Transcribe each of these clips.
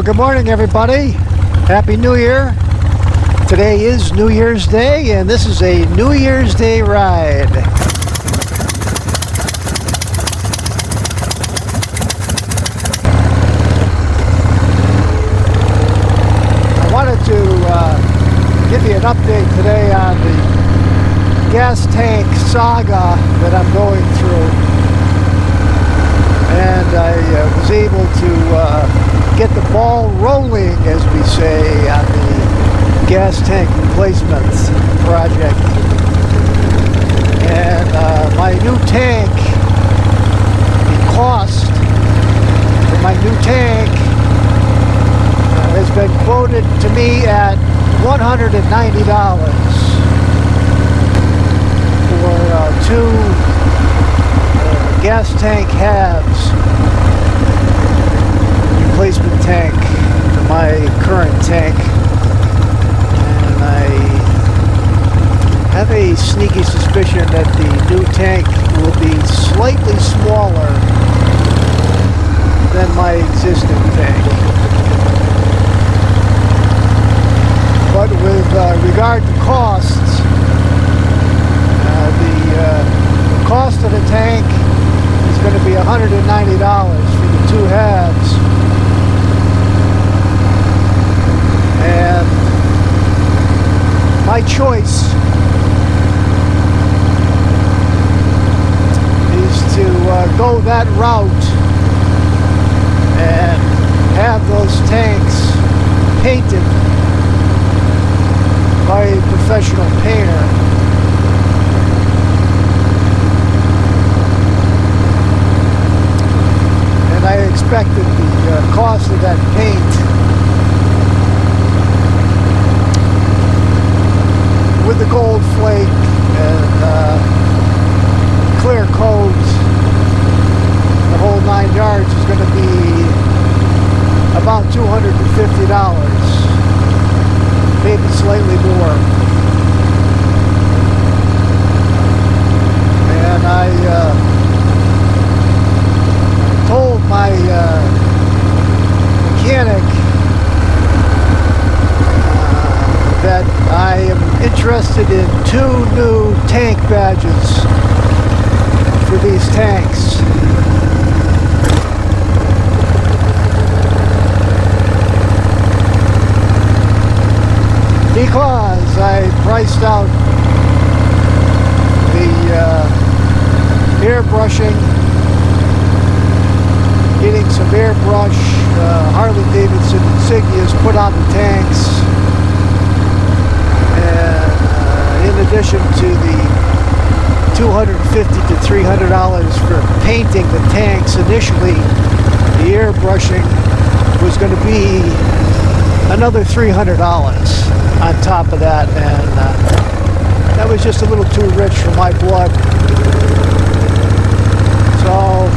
Well, good morning, everybody. Happy New Year. Today is New Year's Day, and this is a New Year's Day ride. I wanted to give you an update today on the gas tank saga that I'm going through. And I was able to get the ball rolling, as we say, on the gas tank replacement project. And my new tank, the cost for my new tank has been quoted to me at $190 for two gas tank halves, replacement tank to my current tank. And I have a sneaky suspicion that the new tank will be slightly smaller than my existing tank. But with regard to costs, the cost of the tank is going to be $190 for the two halves. And my choice is to go that route and have those tanks painted by a professional painter. And I expected the cost of that paint, with the gold flake and clear coat, the whole 9 yards, is going to be about $250, maybe slightly more. And I told my mechanic that I am interested in 2 new tank badges for these tanks. Because I priced out the airbrushing, getting some airbrush Harley-Davidson insignias put on the tanks, and in addition to the $250 to $300 for painting the tanks initially, the airbrushing was going to be another $300 on top of that, and that was just a little too rich for my blood. So I'm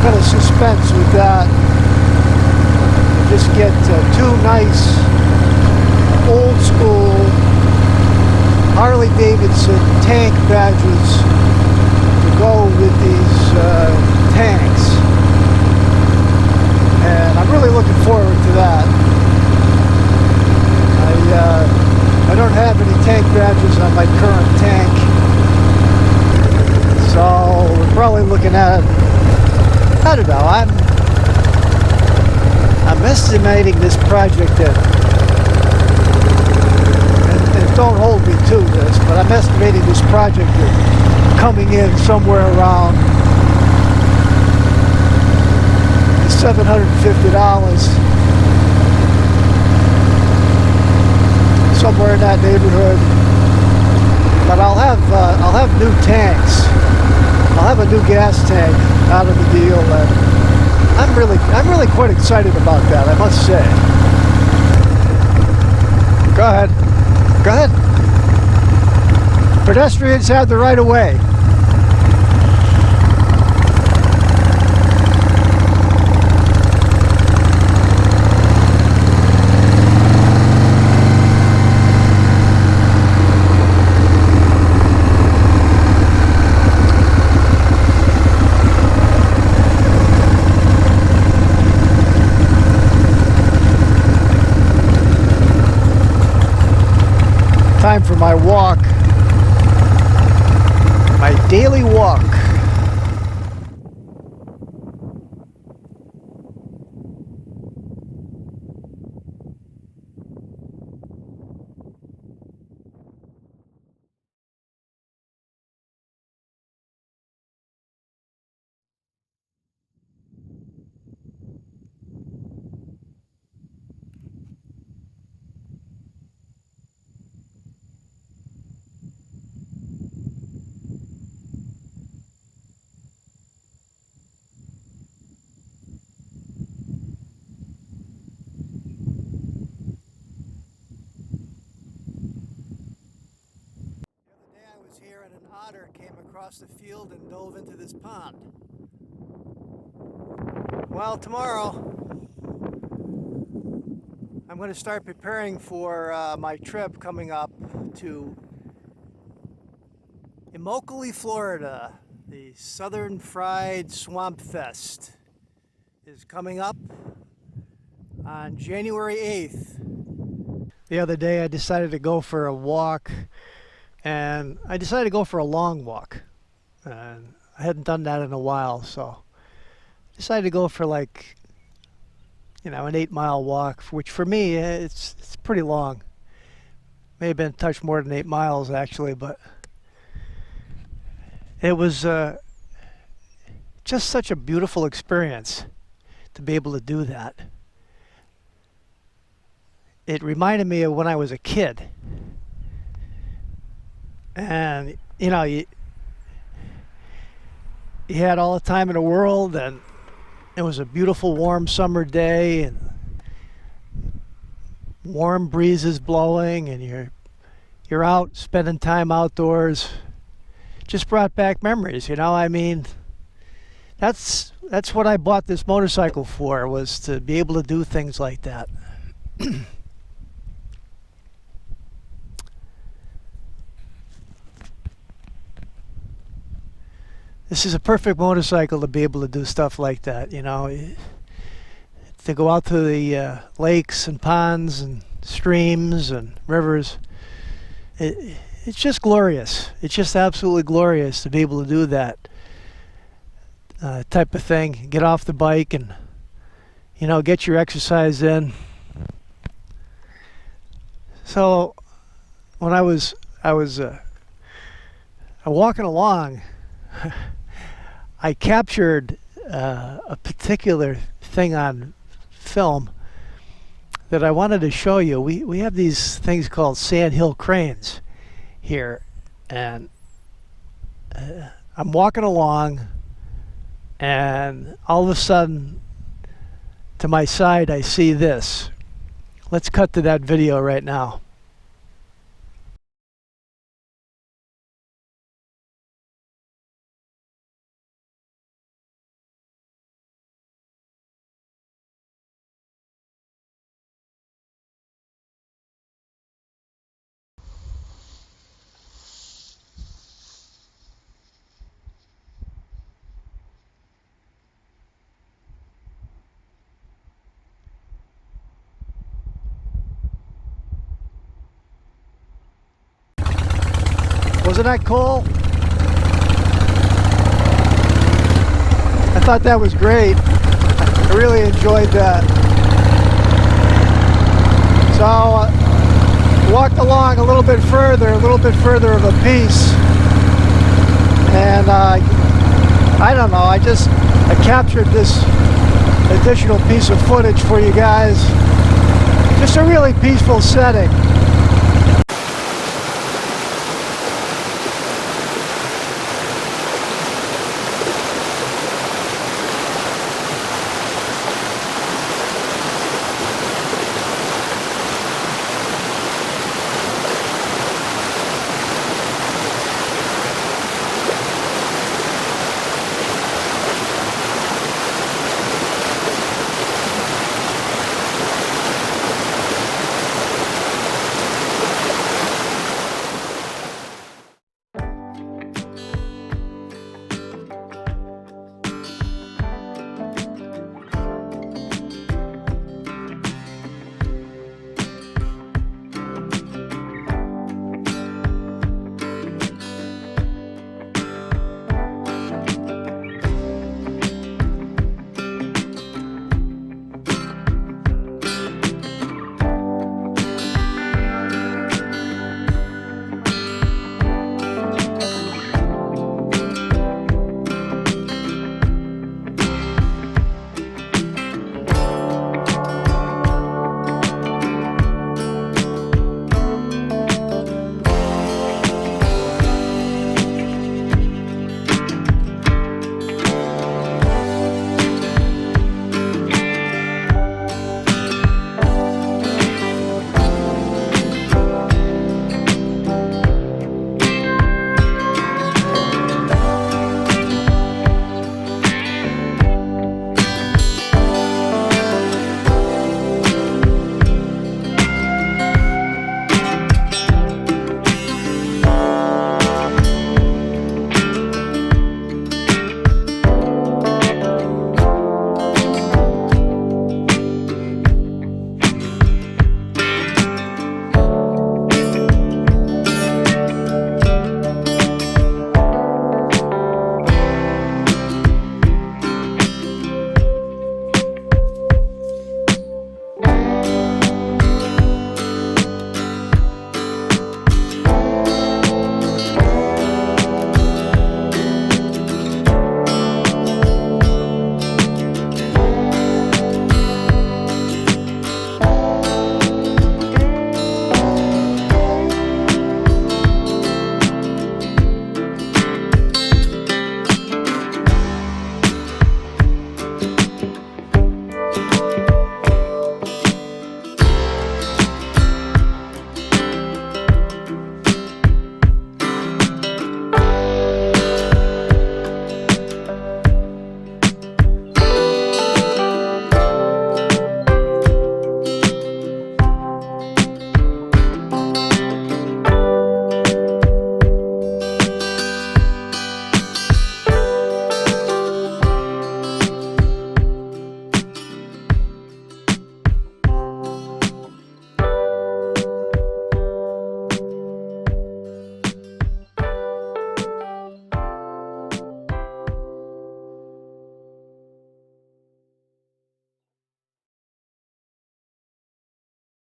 going to suspense with that. Just get 2 nice old school Harley-Davidson tank badges to go with these tanks. And I'm really looking forward to that. I don't have any tank badges on my current tank, so we're probably looking at, I don't know, I'm estimating this project at, and don't hold me to this, but I'm estimating this project at coming in somewhere around $750. Somewhere in that neighborhood. But I'll have new tanks. I'll have a new gas tank out of the deal, and I'm really quite excited about that, I must say. Go ahead. Go ahead. Pedestrians have the right of way. daily walk. Here and an otter came across the field and dove into this pond. Well, tomorrow I'm going to start preparing for my trip coming up to Immokalee, Florida. The Southern Fried Swamp Fest is coming up on January 8th. The other day I decided to go for a walk. And I decided to go for a long walk. And I hadn't done that in a while, so I decided to go for like, an 8-mile walk, which for me, it's pretty long. May have been a touch more than 8 miles actually, but it was just such a beautiful experience to be able to do that. It reminded me of when I was a kid. And, you had all the time in the world, and it was a beautiful warm summer day, and warm breezes blowing, and you're out spending time outdoors. Just brought back memories, I mean, that's what I bought this motorcycle for, was to be able to do things like that. This is a perfect motorcycle to be able to do stuff like that, to go out to the lakes and ponds and streams and rivers. It's just glorious. It's just absolutely glorious to be able to do that type of thing. Get off the bike and, get your exercise in. So when I was walking along, I captured a particular thing on film that I wanted to show you. We have these things called sandhill cranes here, and I'm walking along, and all of a sudden to my side I see this. Let's cut to that video right now. Wasn't that cool? I thought that was great. I really enjoyed that. So walked along a little bit further of a piece, and I don't know, I captured this additional piece of footage for you guys. Just a really peaceful setting.